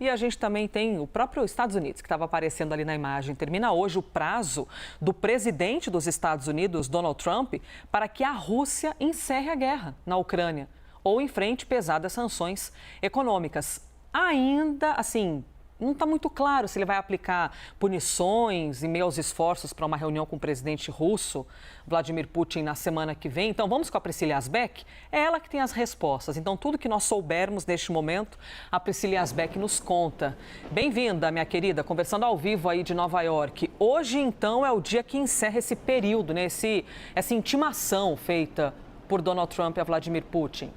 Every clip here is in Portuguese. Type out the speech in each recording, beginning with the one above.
E a gente também tem o próprio Estados Unidos, que estava aparecendo ali na imagem. Termina hoje o prazo do presidente dos Estados Unidos, Donald Trump, para que a Rússia encerre a guerra na Ucrânia ou enfrente pesadas sanções econômicas. Ainda, assim, não está muito claro se ele vai aplicar punições em meio aos esforços para uma reunião com o presidente russo, Vladimir Putin, na semana que vem. Então, vamos com a Priscila Asbeck. É ela que tem as respostas. Então, tudo que nós soubermos neste momento, a Priscila Asbeck nos conta. Bem-vinda, minha querida, conversando ao vivo aí de Nova York. Hoje, então, é o dia que encerra esse período, né? Essa intimação feita por Donald Trump a Vladimir Putin.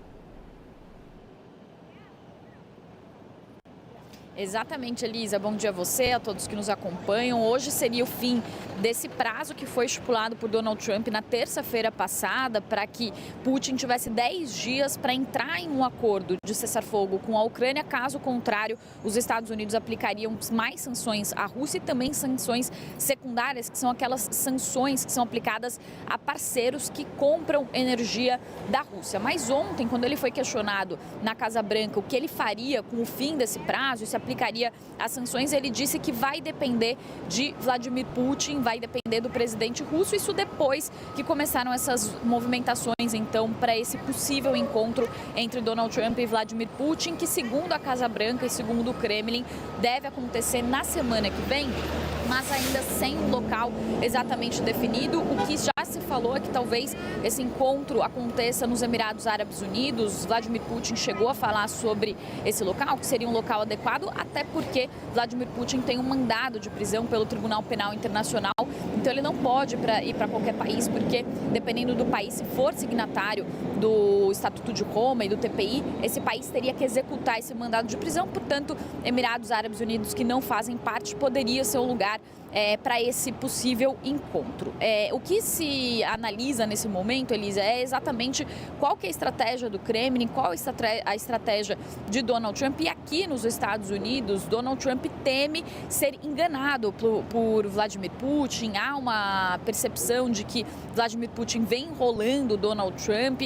Exatamente, Elisa. Bom dia a você, a todos que nos acompanham. Hoje seria o fim desse prazo que foi estipulado por Donald Trump na terça-feira passada para que Putin tivesse 10 dias para entrar em um acordo de cessar-fogo com a Ucrânia. Caso contrário, os Estados Unidos aplicariam mais sanções à Rússia e também sanções secundárias, que são aquelas sanções que são aplicadas a parceiros que compram energia da Rússia. Mas ontem, quando ele foi questionado na Casa Branca o que ele faria com o fim desse prazo, se aplicaria as sanções, ele disse que vai depender de Vladimir Putin, vai depender do presidente russo. Isso depois que começaram essas movimentações, então, para esse possível encontro entre Donald Trump e Vladimir Putin, que, segundo a Casa Branca e segundo o Kremlin, deve acontecer na semana que vem, mas ainda sem um local exatamente definido. O que já se falou é que talvez esse encontro aconteça nos Emirados Árabes Unidos. Vladimir Putin chegou a falar sobre esse local, que seria um local adequado, até porque Vladimir Putin tem um mandado de prisão pelo Tribunal Penal Internacional, então ele não pode ir para qualquer país, porque dependendo do país, se for signatário do Estatuto de Roma e do TPI, esse país teria que executar esse mandado de prisão. Portanto, Emirados Árabes Unidos, que não fazem parte, poderia ser um lugar para esse possível encontro. O que se analisa nesse momento, Elisa, é exatamente qual que é a estratégia do Kremlin, qual a estratégia de Donald Trump. E aqui nos Estados Unidos, Donald Trump teme ser enganado por Vladimir Putin. Há uma percepção de que Vladimir Putin vem enrolando Donald Trump,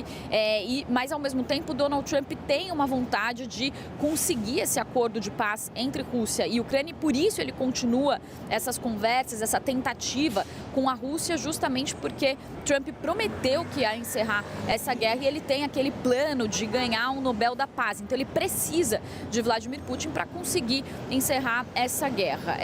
mas ao mesmo tempo Donald Trump tem uma vontade de conseguir esse acordo de paz entre Rússia e Ucrânia, e por isso ele continua essas conversas, essa tentativa com a Rússia, justamente porque Trump prometeu que ia encerrar essa guerra e ele tem aquele plano de ganhar um Nobel da Paz. Então ele precisa de Vladimir Putin para conseguir encerrar essa guerra.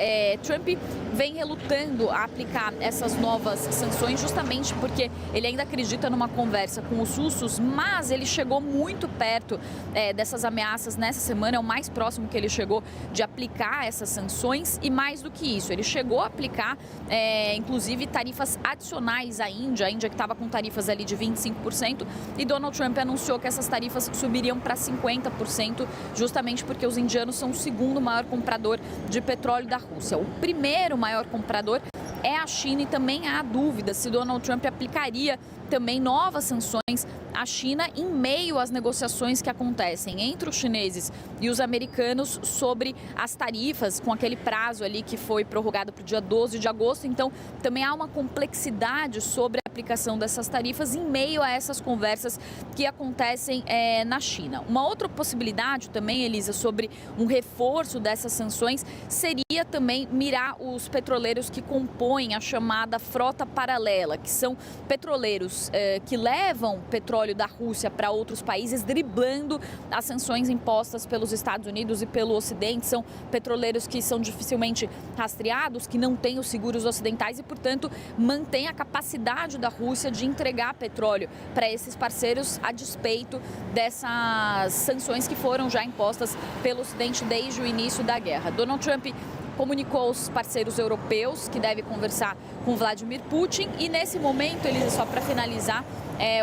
Trump vem relutando a aplicar essas novas sanções justamente porque ele ainda acredita numa conversa com os russos, mas ele chegou muito perto dessas ameaças nessa semana. É o mais próximo que ele chegou de aplicar essas sanções, e mais do que isso, ele chegou a aplicar inclusive tarifas adicionais à Índia, a Índia que estava com tarifas ali de 25%, e Donald Trump anunciou que essas tarifas subiriam para 50%, justamente porque os indianos são o segundo maior comprador de petróleo da Rússia. O primeiro maior comprador é a China, e também há dúvida se Donald Trump aplicaria também novas sanções à China em meio às negociações que acontecem entre os chineses e os americanos sobre as tarifas, com aquele prazo ali que foi prorrogado para o dia 12 de agosto. Então, também há uma complexidade sobre a aplicação dessas tarifas em meio a essas conversas que acontecem na China. Uma outra possibilidade também, Elisa, sobre um reforço dessas sanções seria também mirar os petroleiros que compõem a chamada frota paralela, que são petroleiros que levam petróleo da Rússia para outros países, driblando as sanções impostas pelos Estados Unidos e pelo Ocidente. São petroleiros que são dificilmente rastreados, que não têm os seguros ocidentais e, portanto, mantêm a capacidade da Rússia de entregar petróleo para esses parceiros, a despeito dessas sanções que foram já impostas pelo Ocidente desde o início da guerra. Donald Trump comunicou aos parceiros europeus que deve conversar com Vladimir Putin, e nesse momento, Elisa, só para finalizar,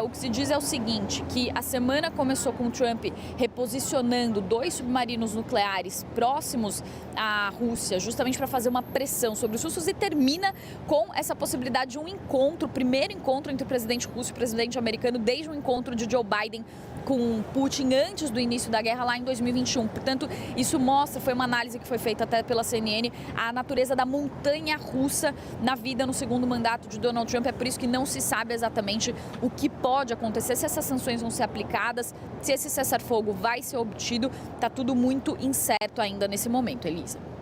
o que se diz é o seguinte, que a semana começou com Trump reposicionando 2 submarinos nucleares próximos à Rússia, justamente para fazer uma pressão sobre os russos, e termina com essa possibilidade de um encontro, o primeiro encontro entre o presidente russo e o presidente americano desde o encontro de Joe Biden com Putin antes do início da guerra lá em 2021. Portanto, isso mostra, foi uma análise que foi feita até pela CNN, a natureza da montanha russa na vida no segundo mandato de Donald Trump. É por isso que não se sabe exatamente o que pode acontecer, se essas sanções vão ser aplicadas, se esse cessar-fogo vai ser obtido. Está tudo muito incerto ainda nesse momento, Elisa.